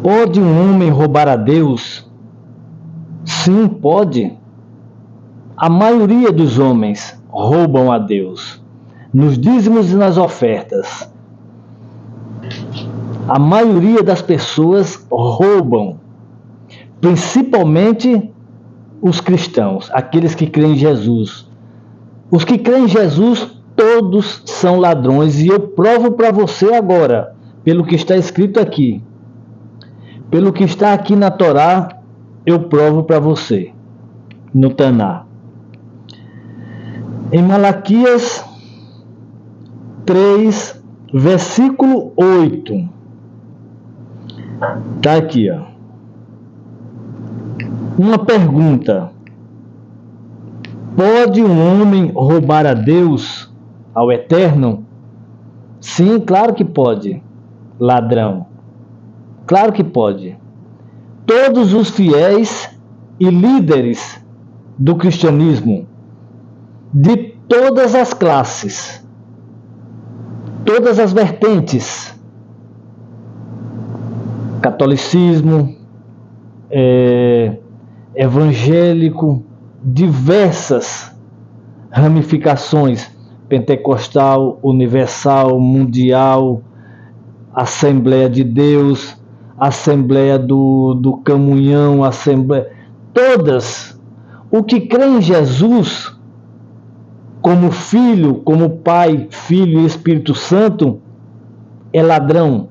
Pode um homem roubar a Deus? Sim, pode. A maioria dos homens roubam a Deus, nos dízimos e nas ofertas. A maioria das pessoas roubam, principalmente os cristãos, aqueles que creem em Jesus. Os que creem em Jesus, todos são ladrões, e eu provo para você agora, pelo que está escrito aqui. Pelo que está aqui na Torá, eu provo para você, no Taná. Em Malaquias 3, versículo 8. Está aqui, ó. Uma pergunta. Pode um homem roubar a Deus, ao Eterno? Sim, claro que pode, ladrão. Claro que pode. Todos os fiéis e líderes do cristianismo, de todas as classes, todas as vertentes, catolicismo, evangélico, diversas ramificações, pentecostal, universal, mundial, Assembleia de Deus, Assembleia do Camunhão, Assembleia, todas, o que crê em Jesus como Filho, como Pai, Filho e Espírito Santo, é ladrão,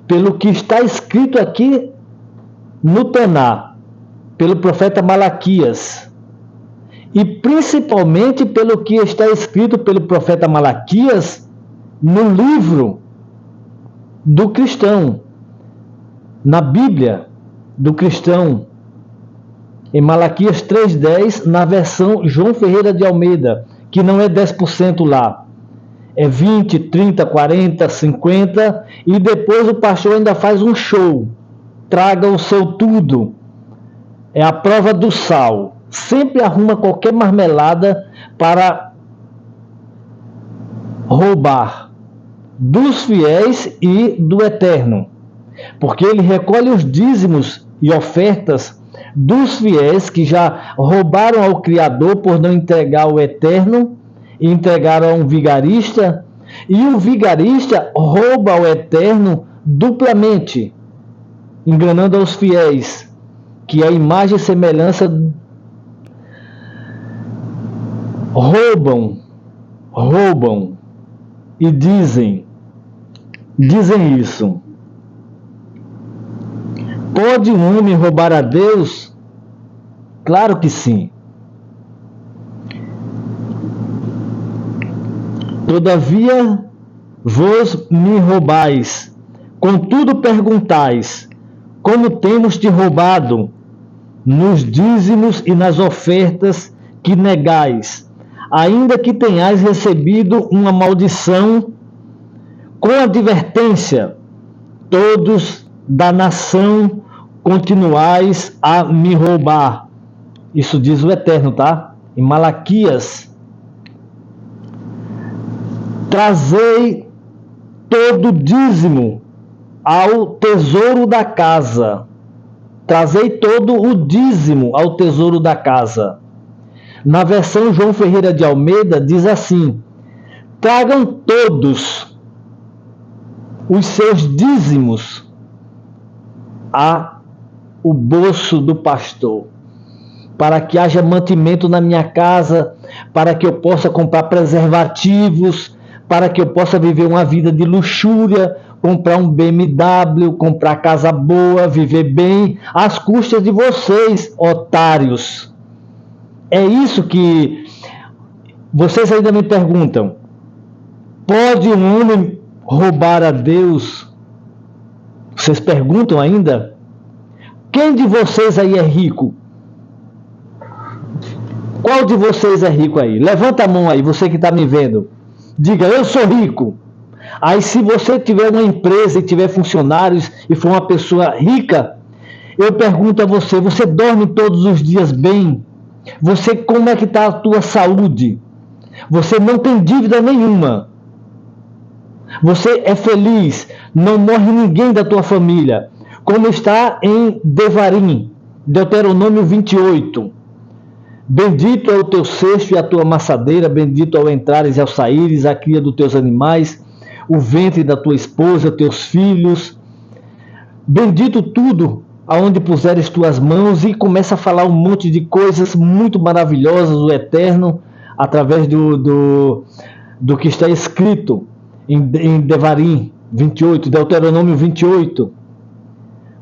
pelo que está escrito aqui no Taná, pelo profeta Malaquias, e principalmente pelo que está escrito pelo profeta Malaquias no livro do cristão, na Bíblia do cristão, em Malaquias 3,10, na versão João Ferreira de Almeida, que não é 10% lá, é 20, 30, 40, 50, e depois o pastor ainda faz um show, traga o seu tudo, é a prova do sal, sempre arruma qualquer marmelada para roubar dos fiéis e do Eterno, porque ele recolhe os dízimos e ofertas dos fiéis que já roubaram ao Criador por não entregar o Eterno e entregaram a um vigarista, e o vigarista rouba ao Eterno duplamente, enganando aos fiéis, que a imagem e semelhança roubam e dizem isso. Pode um homem roubar a Deus? Claro que sim. Todavia vos me roubais, contudo perguntais, como temos te roubado? Nos dízimos e nas ofertas que negais, ainda que tenhais recebido uma maldição, com advertência, todos da nação continuais a me roubar. Isso diz o Eterno, tá? Em Malaquias. Trazei todo dízimo ao tesouro da casa. Trazei todo o dízimo ao tesouro da casa. Na versão João Ferreira de Almeida diz assim: tragam todos os seus dízimos ao bolso do pastor, para que haja mantimento na minha casa, para que eu possa comprar preservativos, para que eu possa viver uma vida de luxúria, comprar um BMW, comprar casa boa, viver bem, às custas de vocês, otários. É isso que vocês ainda me perguntam. Pode um homem roubar a Deus? Vocês perguntam ainda? Quem de vocês aí é rico? Qual de vocês é rico aí? Levanta a mão aí, você que está me vendo. Diga, eu sou rico. Aí se você tiver uma empresa e tiver funcionários e for uma pessoa rica, eu pergunto a você, você dorme todos os dias bem? Você, como é que está a tua saúde? Você não tem dívida nenhuma. Você é feliz, não morre ninguém da tua família, como está em Devarim, Deuteronômio 28. Bendito é o teu cesto e a tua amassadeira, bendito ao entrares e ao saíres, a cria dos teus animais, o ventre da tua esposa, teus filhos. Bendito tudo aonde puseres tuas mãos, e começa a falar um monte de coisas muito maravilhosas do Eterno, através do que está escrito em Devarim 28, Deuteronômio 28.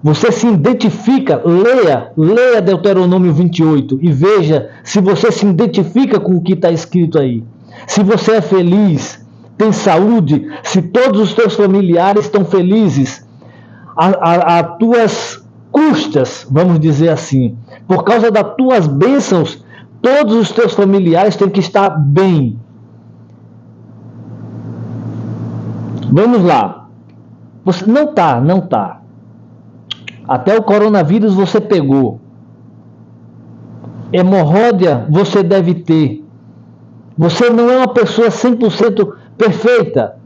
Você se identifica, leia Deuteronômio 28 e veja se você se identifica com o que está escrito aí. Se você é feliz, tem saúde, se todos os teus familiares estão felizes, a tuas custas, vamos dizer assim, por causa das tuas bênçãos, todos os teus familiares têm que estar bem. Vamos lá. Você não tá. Até o coronavírus você pegou. Hemorróida você deve ter. Você não é uma pessoa 100% perfeita.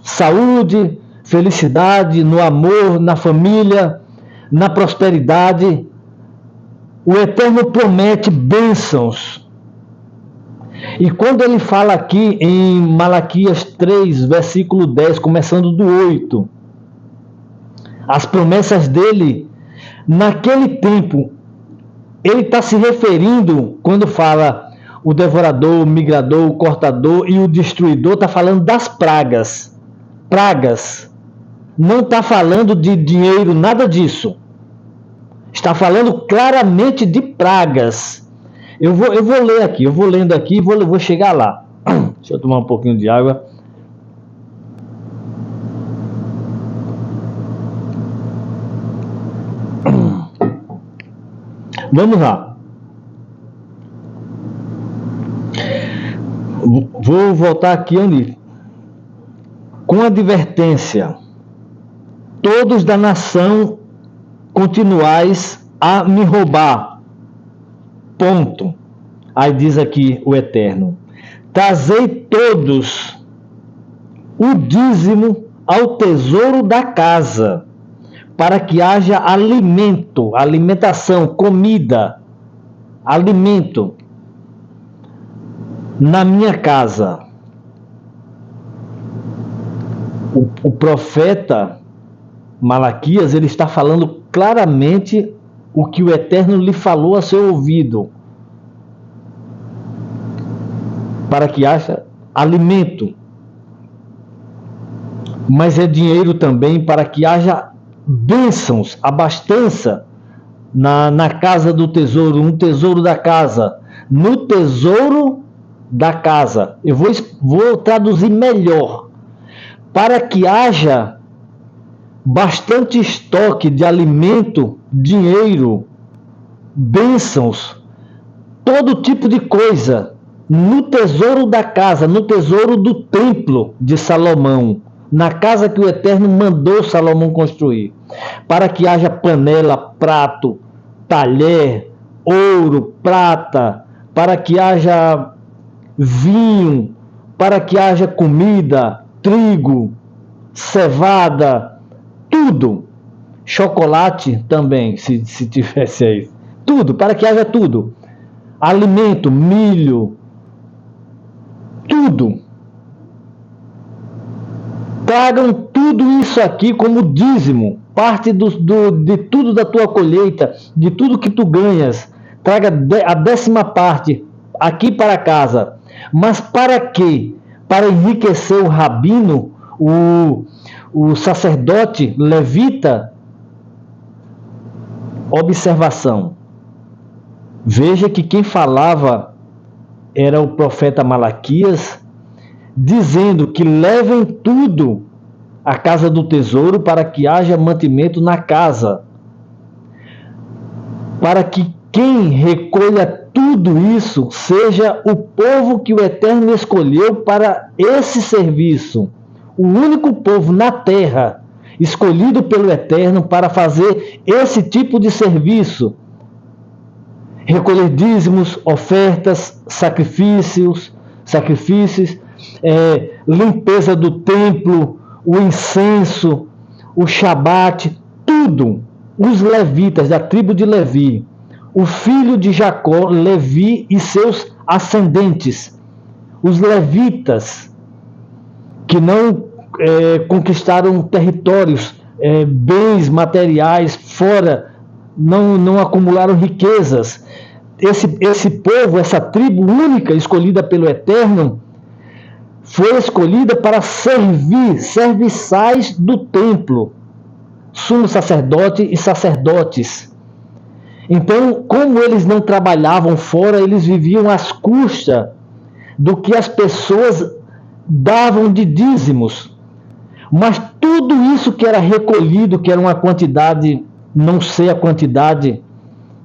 Saúde, felicidade, no amor, na família, na prosperidade. O Eterno promete bênçãos. E quando ele fala aqui em Malaquias 3, versículo 10, começando do 8, as promessas dele, naquele tempo, ele está se referindo, quando fala o devorador, o migrador, o cortador e o destruidor, está falando das pragas. Pragas. Não está falando de dinheiro, nada disso. Está falando claramente de pragas. Eu vou ler aqui, eu vou lendo aqui e vou chegar lá. Deixa eu tomar um pouquinho de água. Vamos lá. Vou voltar aqui onde? Com advertência. Todos da nação continuais a me roubar. Ponto. Aí diz aqui o Eterno: trazei todos o dízimo ao tesouro da casa, para que haja alimento, alimentação, comida, alimento na minha casa. O profeta Malaquias, ele está falando claramente o que o Eterno lhe falou a seu ouvido, para que haja alimento, mas é dinheiro também para que haja bênçãos, abastança na casa do tesouro, no tesouro da casa, no tesouro da casa. Eu vou traduzir melhor, para que haja bastante estoque de alimento, dinheiro, bênçãos, todo tipo de coisa, no tesouro da casa, no tesouro do templo de Salomão, na casa que o Eterno mandou Salomão construir, para que haja panela, prato, talher, ouro, prata, para que haja vinho, para que haja comida, trigo, cevada, tudo, chocolate também, se tivesse aí, tudo, para que haja tudo, alimento, milho, tudo. Tragam tudo isso aqui como dízimo, parte de tudo da tua colheita, de tudo que tu ganhas. Traga a 10ª parte aqui para casa. Mas para quê? Para enriquecer o rabino, o sacerdote levita. Observação. Veja que quem falava era o profeta Malaquias, dizendo que levem tudo à casa do tesouro para que haja mantimento na casa. Para que quem recolha tudo isso seja o povo que o Eterno escolheu para esse serviço. O único povo na terra escolhido pelo Eterno para fazer esse tipo de serviço. Recolher dízimos, ofertas, sacrifícios, limpeza do templo, o incenso, o Shabat, tudo. Os levitas, da tribo de Levi, o filho de Jacó, Levi e seus ascendentes, os levitas, que não conquistaram territórios, bens materiais fora, não acumularam riquezas. Esse povo, essa tribo única escolhida pelo Eterno, foi escolhida para servir, serviçais do templo, sumo sacerdote e sacerdotes. Então, como eles não trabalhavam fora, eles viviam às custas do que as pessoas davam de dízimos. Mas tudo isso que era recolhido, que era uma quantidade, não sei a quantidade,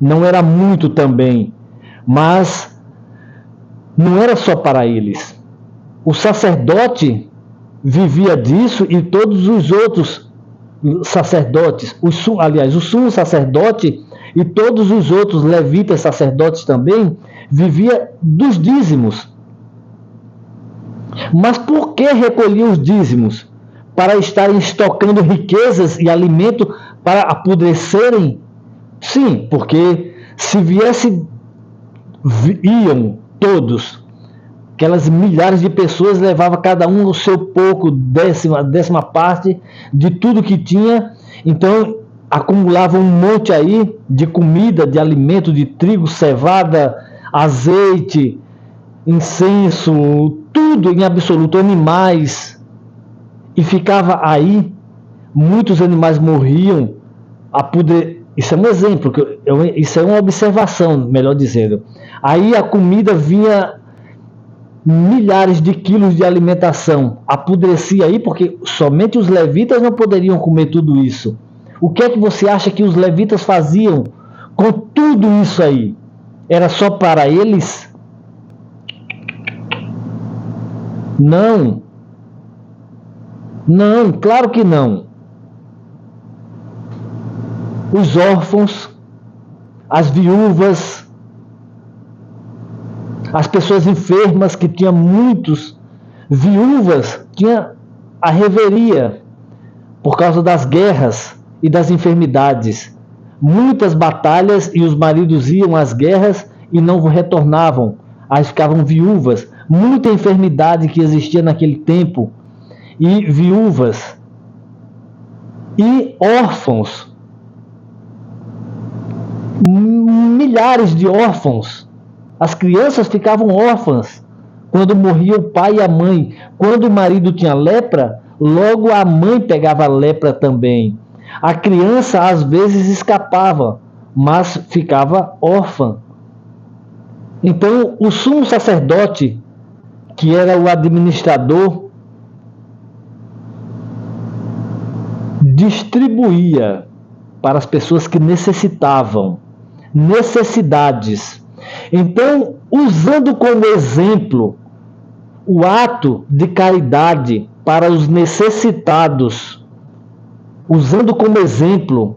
não era muito também, mas não era só para eles. O sacerdote vivia disso e todos os outros sacerdotes, o sumo sacerdote e todos os outros levitas sacerdotes também vivia dos dízimos. Mas por que recolhiam os dízimos? Para estarem estocando riquezas e alimento para apodrecerem? Sim, porque se iam todos, aquelas milhares de pessoas, levava cada um o seu pouco, décima parte de tudo que tinha. Então acumulava um monte aí de comida, de alimento, de trigo, cevada, azeite, incenso, tudo em absoluto, animais, e ficava aí. Muitos animais morriam. Isso é um exemplo, isso é uma observação, melhor dizendo. Aí a comida vinha, milhares de quilos de alimentação, apodrecia aí, porque somente os levitas não poderiam comer tudo isso. O que é que você acha que os levitas faziam com tudo isso aí? Era só para eles? Não. Não, claro que não. Os órfãos, as viúvas, as pessoas enfermas, que tinha muitos viúvas, tinha a reveria por causa das guerras e das enfermidades. Muitas batalhas e os maridos iam às guerras e não retornavam, aí ficavam viúvas. Muita enfermidade que existia naquele tempo, e viúvas e órfãos, milhares de órfãos. As crianças ficavam órfãs quando morria o pai e a mãe. Quando o marido tinha lepra, logo a mãe pegava lepra também. A criança às vezes escapava, mas ficava órfã. Então o sumo sacerdote, que era o administrador, distribuía para as pessoas que necessitavam, necessidades. Então, usando como exemplo o ato de caridade para os necessitados, usando como exemplo,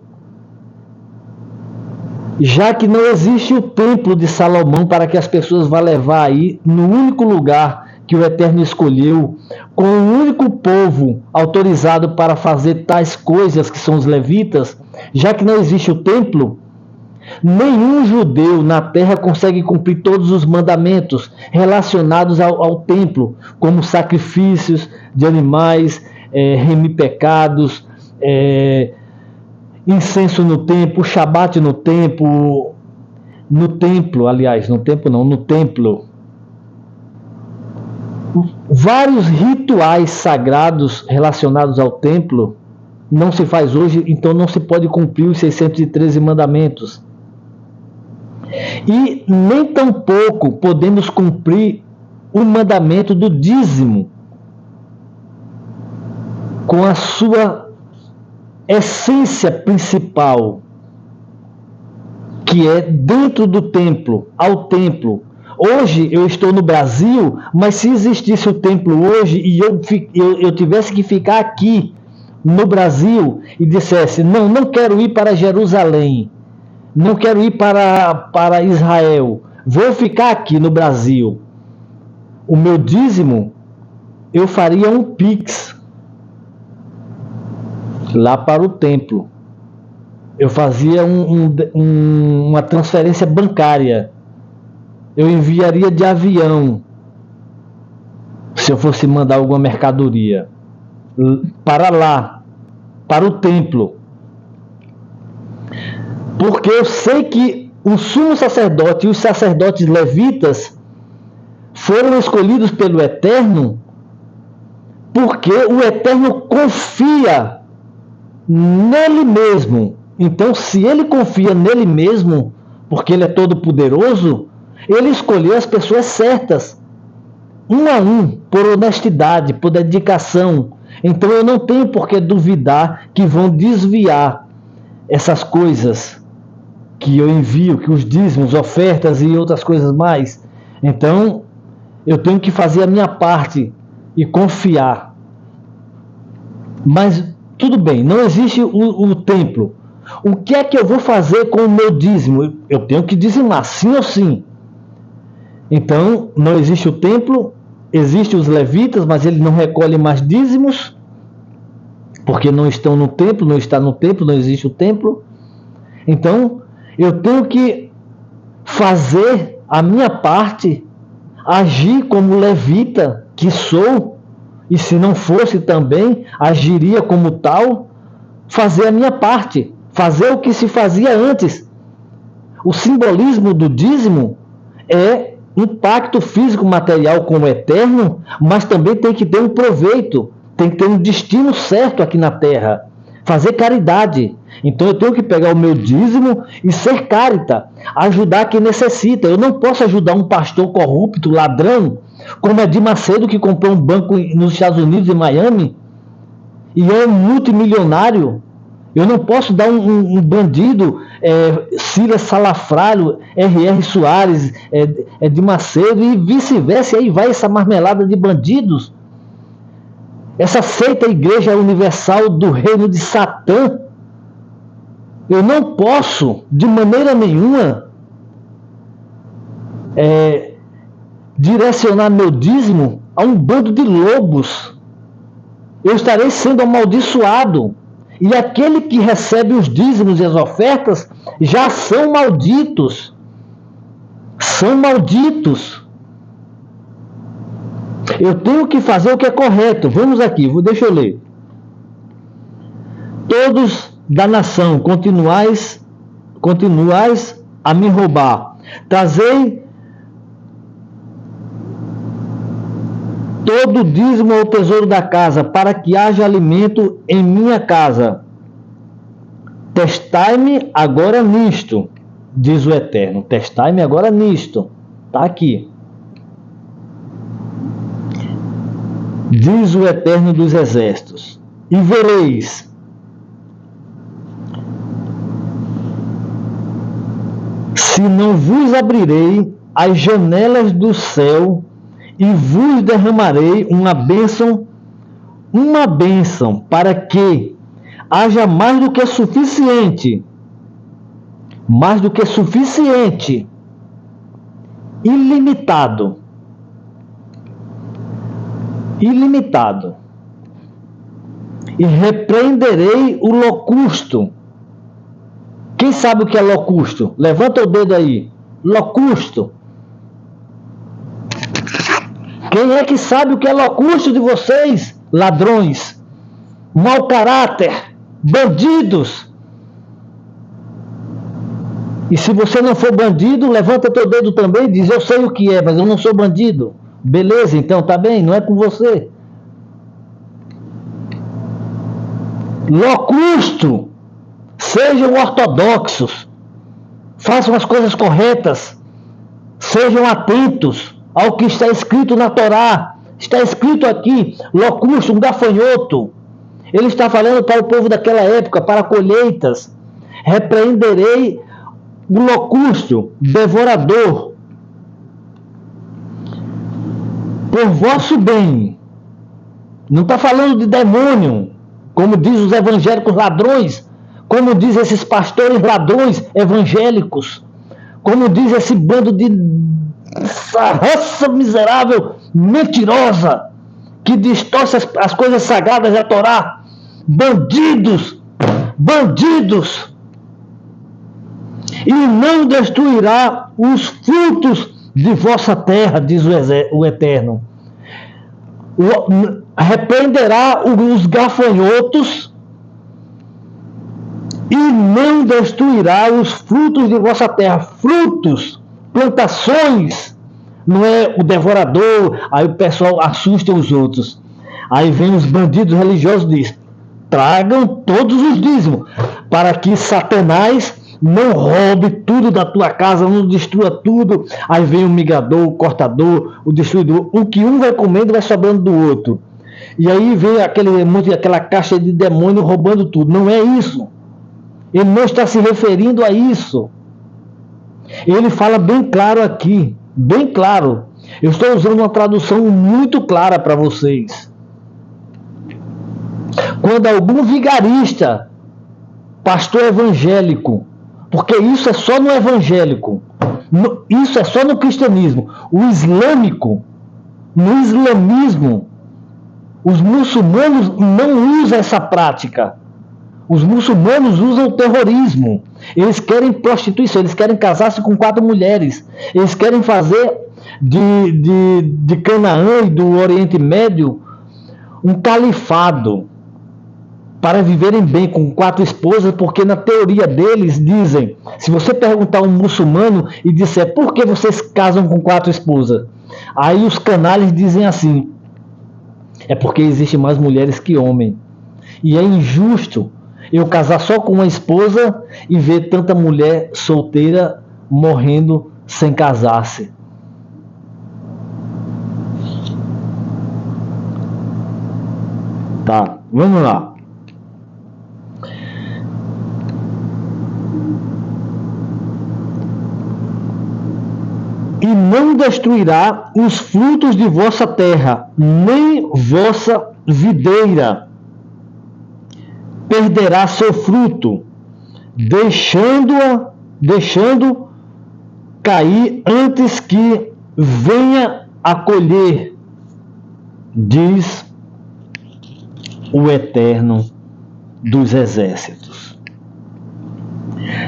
já que não existe o templo de Salomão para que as pessoas vá levar aí no único lugar que o Eterno escolheu, com o único povo autorizado para fazer tais coisas, que são os levitas, já que não existe o templo, nenhum judeu na terra consegue cumprir todos os mandamentos relacionados ao templo, como sacrifícios de animais, remir pecados, incenso no templo, Shabat no templo, no templo. Vários rituais sagrados relacionados ao templo não se faz hoje, então não se pode cumprir os 613 mandamentos. E nem tampouco podemos cumprir o mandamento do dízimo com a sua essência principal, que é dentro do templo, ao templo. Hoje eu estou no Brasil, mas se existisse o templo hoje e eu tivesse que ficar aqui no Brasil e dissesse, não quero ir para Jerusalém, não quero ir para Israel, vou ficar aqui no Brasil. O meu dízimo eu faria um Pix lá para o templo. Eu fazia uma transferência bancária. Eu enviaria de avião, se eu fosse mandar alguma mercadoria, para lá, para o templo. Porque eu sei que o sumo sacerdote e os sacerdotes levitas foram escolhidos pelo Eterno, porque o Eterno confia nele mesmo. Então, se ele confia nele mesmo, porque ele é todo poderoso, ele escolheu as pessoas certas, um a um, por honestidade, por dedicação. Então eu não tenho por que duvidar que vão desviar essas coisas que eu envio, que os dízimos, ofertas e outras coisas mais. Então eu tenho que fazer a minha parte e confiar. Mas tudo bem, não existe o templo. O que é que eu vou fazer com o meu dízimo? Eu tenho que dizimar, sim ou sim. Então, não existe o templo, existem os levitas, mas eles não recolhem mais dízimos, porque não estão no templo, não está no templo, não existe o templo. Então, eu tenho que fazer a minha parte, agir como levita que sou, e se não fosse também, agiria como tal, fazer a minha parte, fazer o que se fazia antes. O simbolismo do dízimo é um pacto físico material com o Eterno, mas também tem que ter um proveito, tem que ter um destino certo aqui na terra, fazer caridade. Então eu tenho que pegar o meu dízimo e ser carita, ajudar quem necessita. Eu não posso ajudar um pastor corrupto, ladrão, como Edir Macedo, que comprou um banco nos Estados Unidos, em Miami, e é um multimilionário. Eu não posso dar um bandido, Silas Salafrário, R.R. Soares, de Macedo, e vice-versa, e aí vai essa marmelada de bandidos. Essa seita Igreja Universal do Reino de Satã. Eu não posso, de maneira nenhuma, direcionar meu dízimo a um bando de lobos. Eu estarei sendo amaldiçoado. E aquele que recebe os dízimos e as ofertas já são malditos. São malditos. Eu tenho que fazer o que é correto. Vamos aqui, deixa eu ler. Todos da nação, continuais a me roubar. Trazei todo o dízimo ao tesouro da casa, para que haja alimento em minha casa. Testai-me agora nisto, diz o Eterno. Testai-me agora nisto. Está aqui. Diz o Eterno dos Exércitos. E vereis se não vos abrirei as janelas do céu e vos derramarei uma bênção, para que haja mais do que suficiente, ilimitado, e repreenderei o locusto. Quem sabe o que é locusto? Levanta o dedo aí. Locusto. Quem é que sabe o que é locusto de vocês? Ladrões, mau caráter, bandidos. E se você não for bandido, levanta teu dedo também e diz: eu sei o que é, mas eu não sou bandido. Beleza, então tá bem, não é com você. Locusto. Sejam ortodoxos. Façam as coisas corretas. Sejam atentos ao que está escrito na Torá. Está escrito aqui, locusto, um gafanhoto. Ele está falando para o povo daquela época, para colheitas. Repreenderei o locusto, devorador, por vosso bem. Não está falando de demônio, como diz os evangélicos ladrões, como diz esses pastores ladrões evangélicos, como diz esse bando de essa raça miserável, mentirosa, que distorce as coisas sagradas da Torá. Bandidos! Bandidos! E não destruirá os frutos de vossa terra, diz o Eterno. Repreenderá os gafanhotos e não destruirá os frutos de vossa terra. Frutos, plantações, não é o devorador. Aí o pessoal assusta os outros. Aí vem os bandidos religiosos e diz: tragam todos os dízimos, para que Satanás não roube tudo da tua casa, não destrua tudo. Aí vem o migrador, o cortador, o destruidor. O que um vai comendo vai sobrando do outro. E aí vem aquela caixa de demônio roubando tudo. Não é isso. Ele não está se referindo a isso. Ele fala bem claro aqui, bem claro. Eu estou usando uma tradução muito clara para vocês. Quando algum vigarista, pastor evangélico, porque isso é só no evangélico, isso é só no cristianismo. O islâmico, no islamismo, os muçulmanos não usam essa prática. Os muçulmanos usam o terrorismo. Eles querem prostituição, eles querem casar-se com 4 mulheres. Eles querem fazer de Canaã e do Oriente Médio um califado, para viverem bem com 4 esposas, porque na teoria deles dizem, se você perguntar a um muçulmano e disser por que vocês casam com 4 esposas, aí os canalhas dizem assim: é porque existem mais mulheres que homens, e é injusto eu casar só com uma esposa e ver tanta mulher solteira morrendo sem casar-se. Tá, vamos lá. E não destruirá os frutos de vossa terra, nem vossa videira perderá seu fruto, deixando cair antes que venha a colher, diz o Eterno dos Exércitos.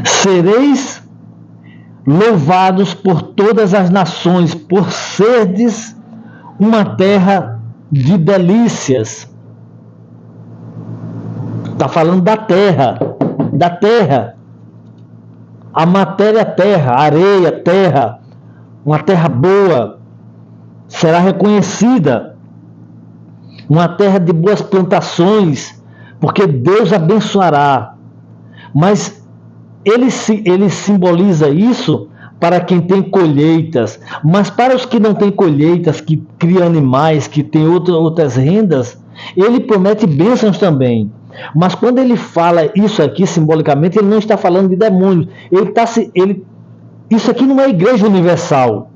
Sereis louvados por todas as nações, por serdes uma terra de delícias. Está falando da terra, a matéria terra, areia, terra, uma terra boa, será reconhecida, uma terra de boas plantações, porque Deus abençoará. Mas ele simboliza isso para quem tem colheitas, mas para os que não têm colheitas, que criam animais, que têm outras rendas, ele promete bênçãos também. Mas quando ele fala isso aqui simbolicamente, ele não está falando de demônios. Isso aqui não é igreja universal.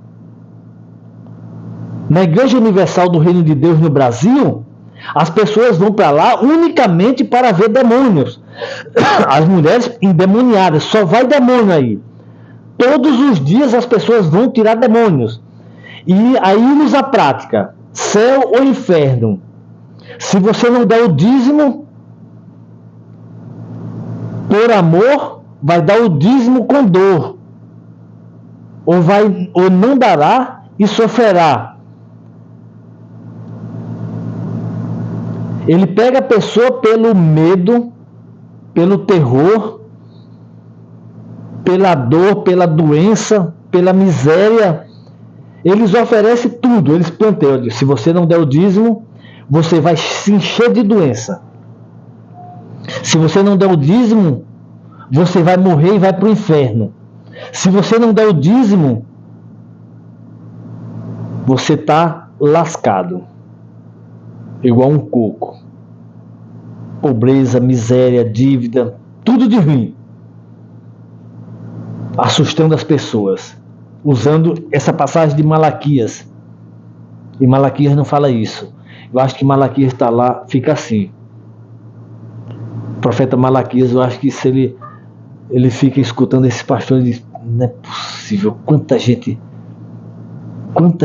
Na igreja universal do Reino de Deus no Brasil, as pessoas vão para lá unicamente para ver demônios. As mulheres endemoniadas, só vai demônio aí. Todos os dias as pessoas vão tirar demônios. E aí usa a prática, céu ou inferno. Se você não der o dízimo, por amor, vai dar o dízimo com dor. Ou não dará e sofrerá. Ele pega a pessoa pelo medo, pelo terror, pela dor, pela doença, pela miséria. Eles oferecem tudo, eles planteiam. Se você não der o dízimo, você vai se encher de doença. Se você não der o dízimo, você vai morrer e vai para o inferno. Se você não der o dízimo, você está lascado. Igual um coco. Pobreza, miséria, dívida, tudo de ruim. Assustando as pessoas. Usando essa passagem de Malaquias. E Malaquias não fala isso. Eu acho que Malaquias está lá, fica assim. O profeta Malaquias, eu acho que se ele fica escutando esse pastor e diz: não é possível, quanta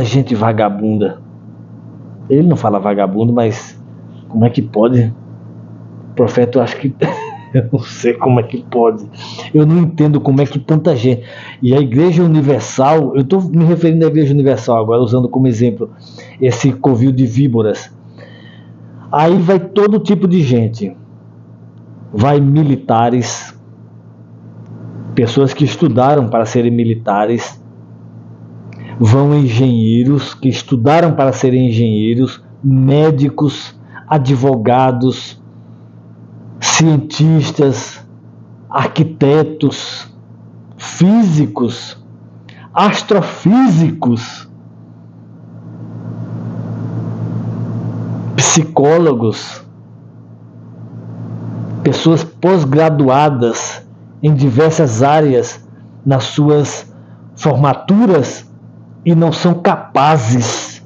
gente vagabunda. Ele não fala vagabundo, mas como é que pode? O profeta, eu acho que eu não sei como é que pode. Eu não entendo como é que tanta gente. E a Igreja Universal, eu estou me referindo à Igreja Universal agora, usando como exemplo esse covil de víboras. Aí vai todo tipo de gente. Vai militares, pessoas que estudaram para serem militares, vão engenheiros que estudaram para serem engenheiros, médicos, advogados, cientistas, arquitetos, físicos, astrofísicos, psicólogos, pessoas pós-graduadas em diversas áreas nas suas formaturas e não são capazes,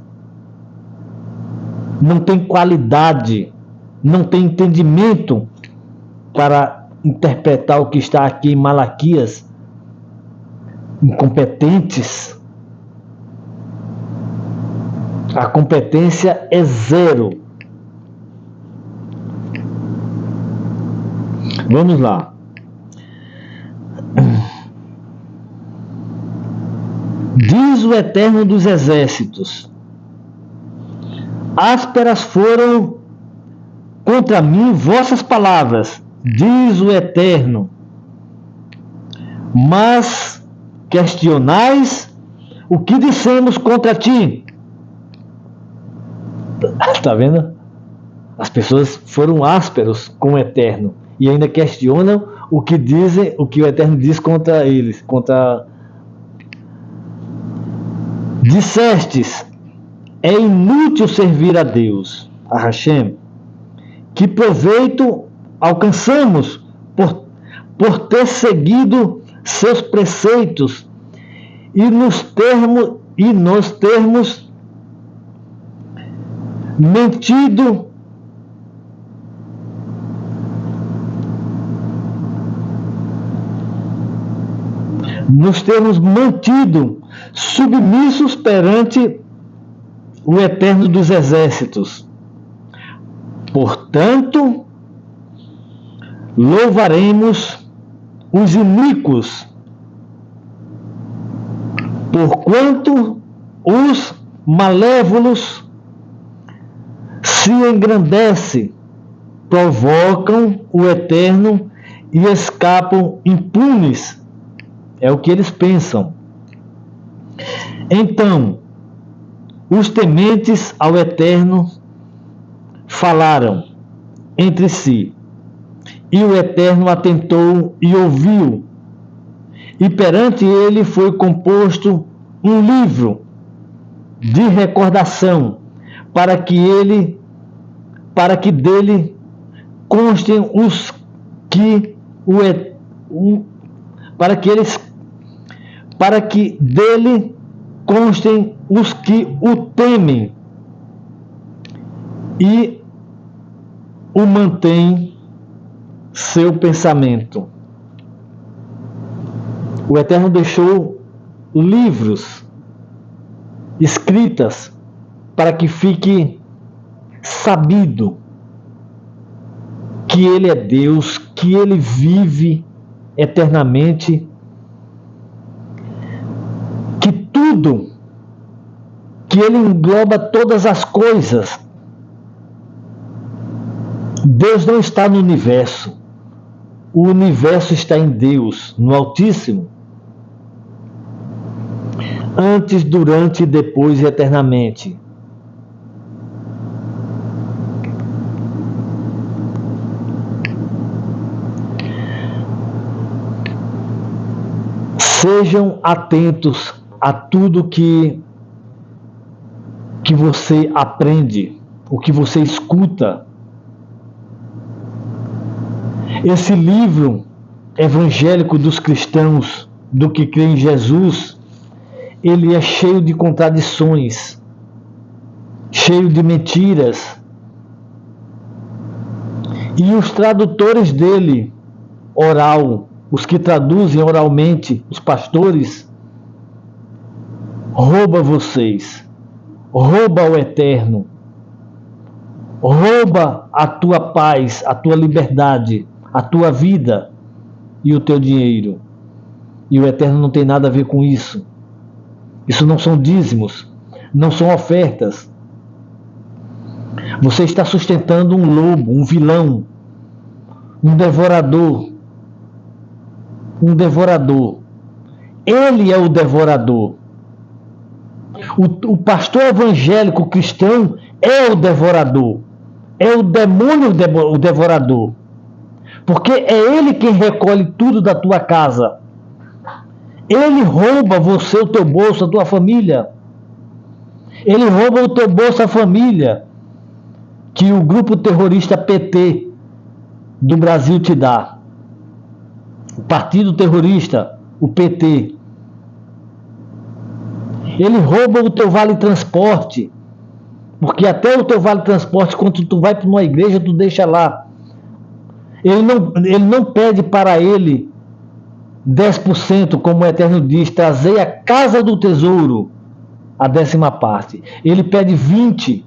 não têm qualidade, não têm entendimento para interpretar o que está aqui em Malaquias, incompetentes. A competência é zero. Vamos lá. Diz o Eterno dos Exércitos: ásperas foram contra mim vossas palavras, diz o Eterno, mas questionais o que dissemos contra ti. Está vendo? As pessoas foram ásperos com o Eterno e ainda questionam o que dizem, o que o Eterno diz contra eles, Dissestes: é inútil servir a Deus, a Hashem. Que proveito alcançamos por ter seguido seus preceitos e nos termos mentido mantido submissos perante o Eterno dos Exércitos. Portanto, louvaremos os iníquos, porquanto os malévolos se engrandecem, provocam o Eterno e escapam impunes. É o que eles pensam. Então, os tementes ao Eterno falaram entre si, e o Eterno atentou e ouviu, e perante ele foi composto um livro de recordação, para que dele constem os que para que dele constem os que o temem e o mantém seu pensamento. O Eterno deixou livros escritas para que fique sabido que Ele é Deus, que Ele vive eternamente, que tudo, que Ele engloba todas as coisas. Deus não está no universo. O universo está em Deus, no Altíssimo. Antes, durante, depois e eternamente. Sejam atentos a tudo que você aprende, o que você escuta. Esse livro evangélico dos cristãos, do que crê em Jesus, ele é cheio de contradições, cheio de mentiras. E os tradutores dele, oral, os que traduzem oralmente, os pastores, rouba vocês, rouba o Eterno, rouba a tua paz, a tua liberdade, a tua vida e o teu dinheiro. E o Eterno não tem nada a ver com isso. Isso não são dízimos, não são ofertas. Você está sustentando um lobo, um vilão, um devorador. Um devorador. Ele é o devorador. O pastor evangélico cristão é o devorador. É o demônio o devorador. Porque é ele quem recolhe tudo da tua casa. Ele rouba você, o teu bolso, a tua família. Ele rouba o teu bolso, a família, que o grupo terrorista PT do Brasil te dá. O partido terrorista, o PT. Ele rouba o teu vale-transporte. Porque até o teu vale-transporte, quando tu vai para uma igreja, tu deixa lá. Ele não pede para ele 10%, como o Eterno diz, trazei a casa do tesouro, a 10ª parte. Ele pede 20%.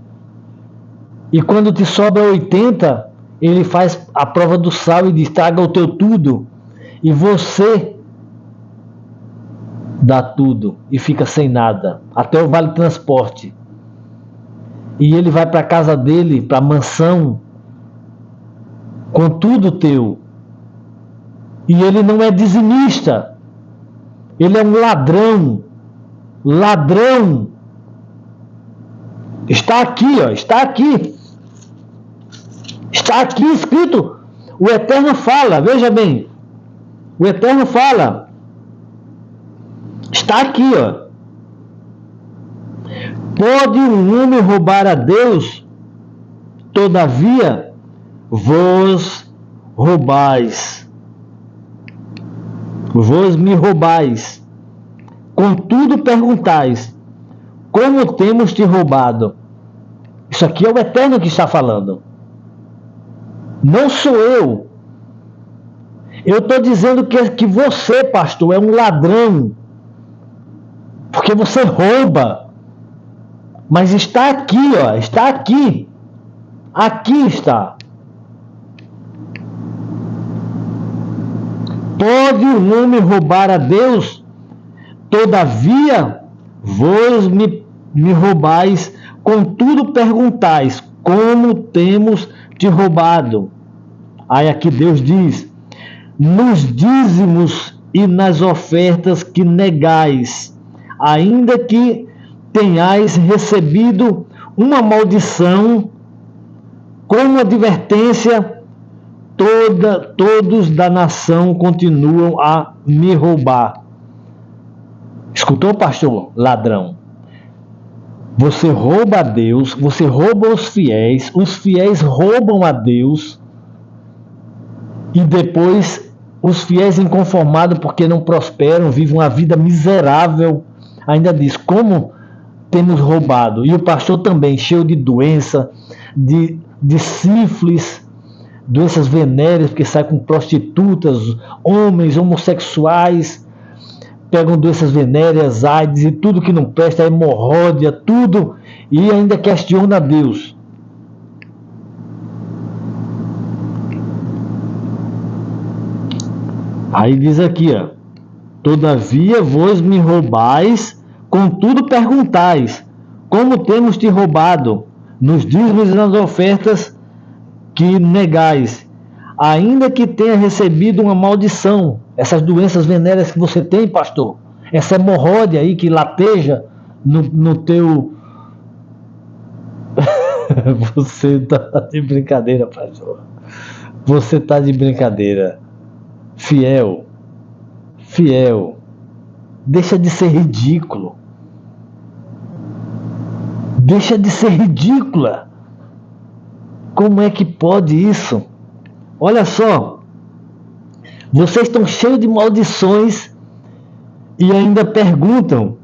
E quando te sobra 80%, ele faz a prova do sal e diz, traga o teu tudo. E você dá tudo e fica sem nada, até o vale-transporte. E ele vai para a casa dele, para a mansão, com tudo teu. E ele não é dizimista. Ele é um ladrão. Ladrão. Está aqui, ó, está aqui. Está aqui escrito. O Eterno fala, veja bem. O Eterno fala. Está aqui, ó. Pode um homem roubar a Deus? Todavia, vos roubais. Vos me roubais. Contudo perguntais, como temos te roubado? Isso aqui é o Eterno que está falando. Não sou eu. Eu estou dizendo que você, pastor, é um ladrão. Porque você rouba. Mas está aqui, ó. Está aqui. Aqui está. Pode o homem roubar a Deus? Todavia, vos me roubais, contudo perguntais, como temos te roubado? Aí aqui Deus diz, nos dízimos e nas ofertas que negais, ainda que tenhais recebido uma maldição, como advertência, todos da nação continuam a me roubar. Escutou, pastor? Ladrão. Você rouba a Deus, você rouba os fiéis roubam a Deus, e depois os fiéis inconformados porque não prosperam, vivem uma vida miserável, ainda diz, como temos roubado. E o pastor também, cheio de doença, de sífilis, doenças venéreas, porque sai com prostitutas, homens, homossexuais, pegam doenças venéreas, AIDS e tudo que não presta, hemorróida, tudo, e ainda questiona a Deus. Aí diz aqui, ó, todavia vos me roubais, contudo perguntais, como temos te roubado, nos dízimos e nas ofertas que negais, ainda que tenha recebido uma maldição, essas doenças venéreas que você tem, pastor, essa hemorróide aí que lateja no teu... Você tá de brincadeira, pastor. Você tá de brincadeira. Fiel, deixa de ser ridículo. Deixa de ser ridícula. Como é que pode isso? Olha só, vocês estão cheios de maldições e ainda perguntam,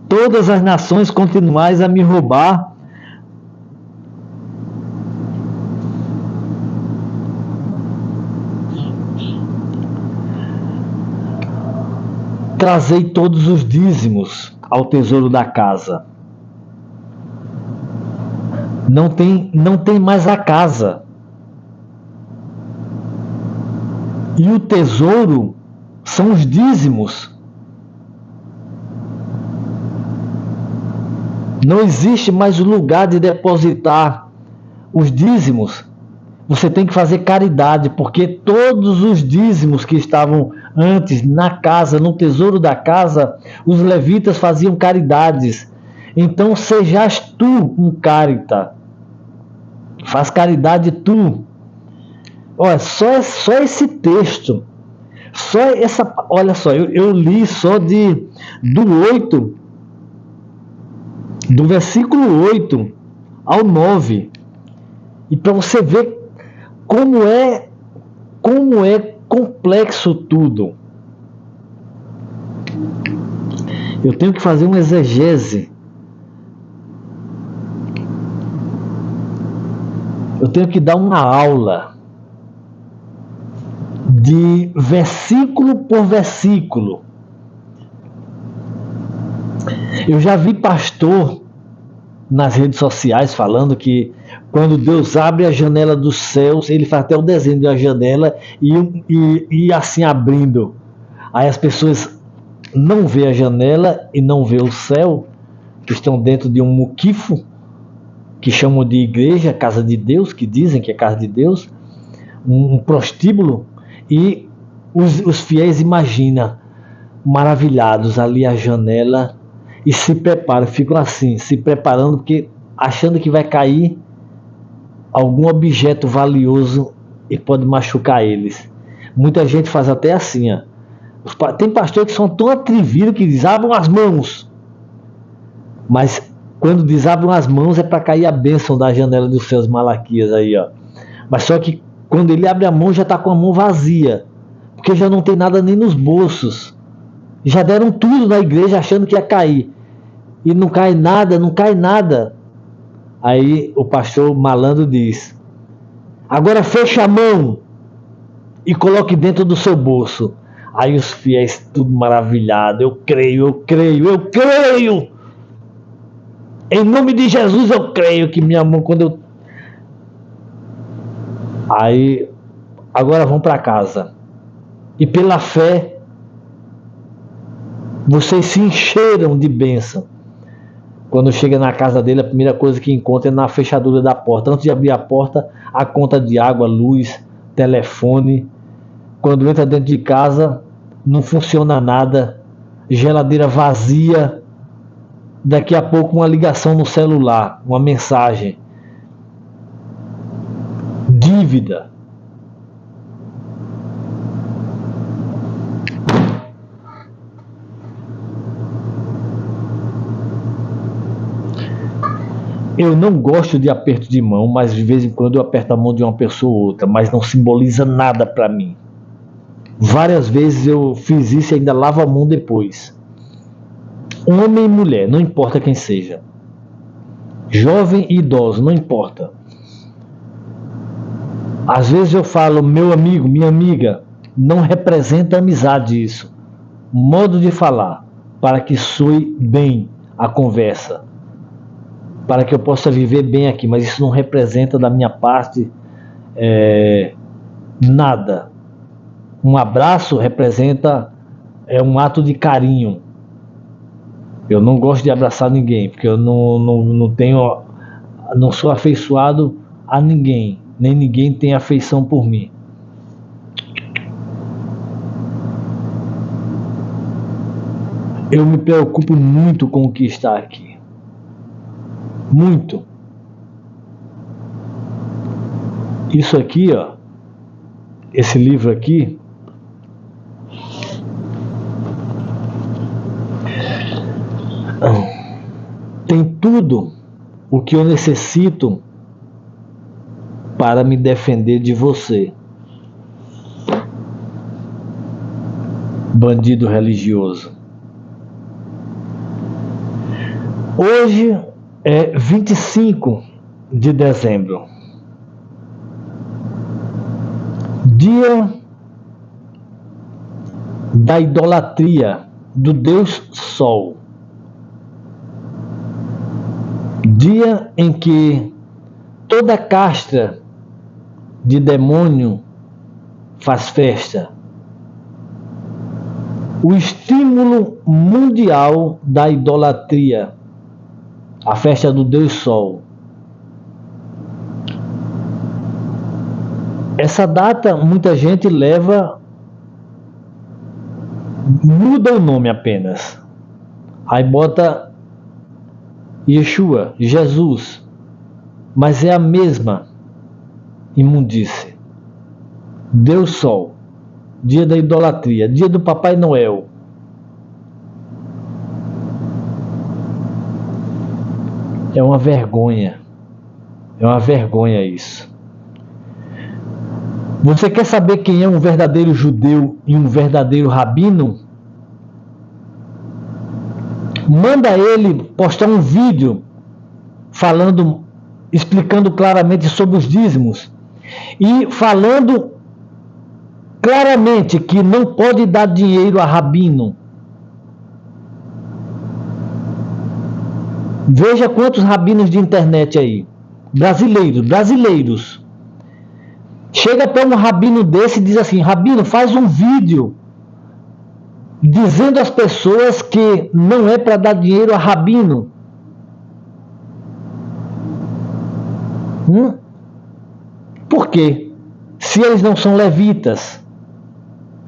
todas as nações continuais a me roubar. Trazei todos os dízimos ao tesouro da casa. não tem mais a casa. E o tesouro são os dízimos. Não existe mais o lugar de depositar os dízimos. Você tem que fazer caridade, porque todos os dízimos que estavam antes na casa, no tesouro da casa, os levitas faziam caridades. Então sejas tu um carita. Faz caridade tu. Olha, só esse texto, olha só, eu li só do 8, do versículo 8 ao 9. E para você ver como é complexo tudo. Eu tenho que fazer uma exegese. Eu tenho que dar uma aula de versículo por versículo. Eu já vi pastor nas redes sociais falando que quando Deus abre a janela dos céus, ele faz até o desenho da janela e assim abrindo. Aí as pessoas não vê a janela e não vê o céu, que estão dentro de um muquifo, que chamam de igreja, casa de Deus, que dizem que é casa de Deus, um prostíbulo, e os fiéis imaginam maravilhados ali a janela e se preparam, ficam assim, se preparando, porque achando que vai cair algum objeto valioso e pode machucar eles. Muita gente faz até assim, ó. Tem pastores que são tão atrevidos que diz, abram as mãos. Mas quando diz abram as mãos é para cair a bênção da janela dos seus Malaquias aí, ó. Mas só que quando ele abre a mão já está com a mão vazia, porque já não tem nada nem nos bolsos. Já deram tudo na igreja achando que ia cair. E não cai nada, não cai nada. Aí o pastor malandro diz, agora fecha a mão e coloque dentro do seu bolso. Aí os fiéis tudo maravilhado, eu creio. Em nome de Jesus eu creio que minha mão quando eu... Aí, agora vão para casa. E pela fé, vocês se encheram de bênção. Quando chega na casa dele, a primeira coisa que encontra é na fechadura da porta. Antes de abrir a porta, a conta de água, luz, telefone. Quando entra dentro de casa, não funciona nada. Geladeira vazia. Daqui a pouco uma ligação no celular, uma mensagem. Dívida. Eu não gosto de aperto de mão, mas de vez em quando eu aperto a mão de uma pessoa ou outra, mas não simboliza nada para mim. Várias vezes eu fiz isso e ainda lavo a mão depois. Homem e mulher, não importa quem seja. Jovem e idoso, não importa. Às vezes eu falo meu amigo, minha amiga, não representa amizade isso. Modo de falar, para que soe bem a conversa. Para que eu possa viver bem aqui, mas isso não representa da minha parte nada. Um abraço representa um ato de carinho. Eu não gosto de abraçar ninguém, porque eu não sou afeiçoado a ninguém, nem ninguém tem afeição por mim. Eu me preocupo muito com o que está aqui. Muito. Isso aqui, ó, esse livro aqui, tem tudo o que eu necessito para me defender de você, bandido religioso. Hoje é 25 de dezembro, dia da idolatria do Deus Sol, dia em que Toda casta de demônio faz festa. O estímulo mundial da idolatria, a festa do Deus Sol. Essa data muita gente leva, muda o nome apenas. Aí bota Yeshua, Jesus, mas é a mesma imundície. Deus Sol, dia da idolatria, dia do Papai Noel. É uma vergonha isso. Você quer saber quem é um verdadeiro judeu e um verdadeiro rabino? Manda ele postar um vídeo falando, explicando claramente sobre os dízimos e falando claramente que não pode dar dinheiro a rabino. Veja quantos rabinos de internet aí, brasileiros. Chega para um rabino desse e diz assim: rabino, faz um vídeo dizendo às pessoas que não é para dar dinheiro a rabino. Por quê? Se eles não são levitas,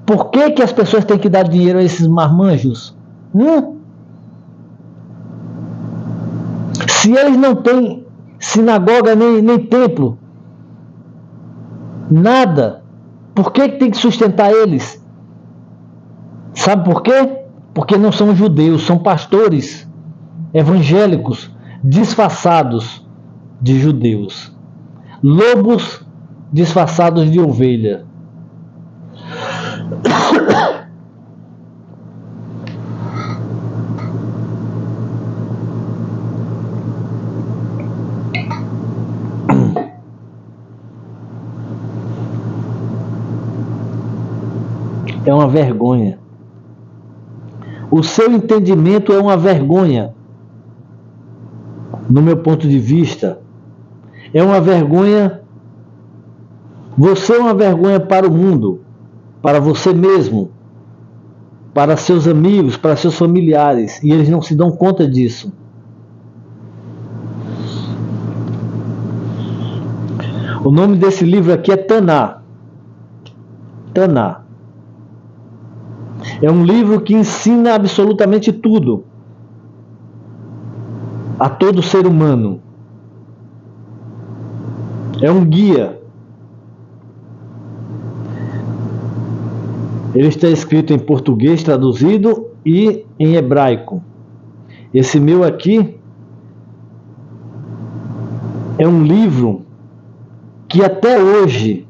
por que que as pessoas têm que dar dinheiro a esses marmanjos? Se eles não têm sinagoga nem templo, nada, por que tem que sustentar eles? Sabe por quê? Porque não são judeus, são pastores evangélicos disfarçados de judeus. Lobos disfarçados de ovelha. É uma vergonha. O seu entendimento é uma vergonha. No meu ponto de vista, é uma vergonha. Você é uma vergonha para o mundo, para você mesmo, para seus amigos, para seus familiares, e eles não se dão conta disso. O nome desse livro aqui é Taná. Taná. É um livro que ensina absolutamente tudo a todo ser humano. É um guia. Ele está escrito em português traduzido e em hebraico. Esse meu aqui é um livro que até hoje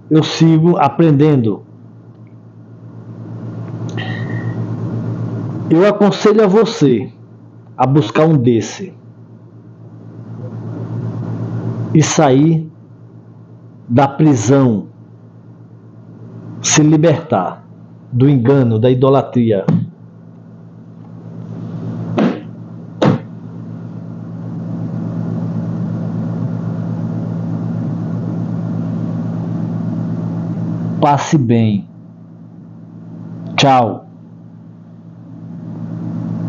eu sigo aprendendo. Eu aconselho a você a buscar um desse e sair da prisão, se libertar do engano, da idolatria. Passe bem. Tchau.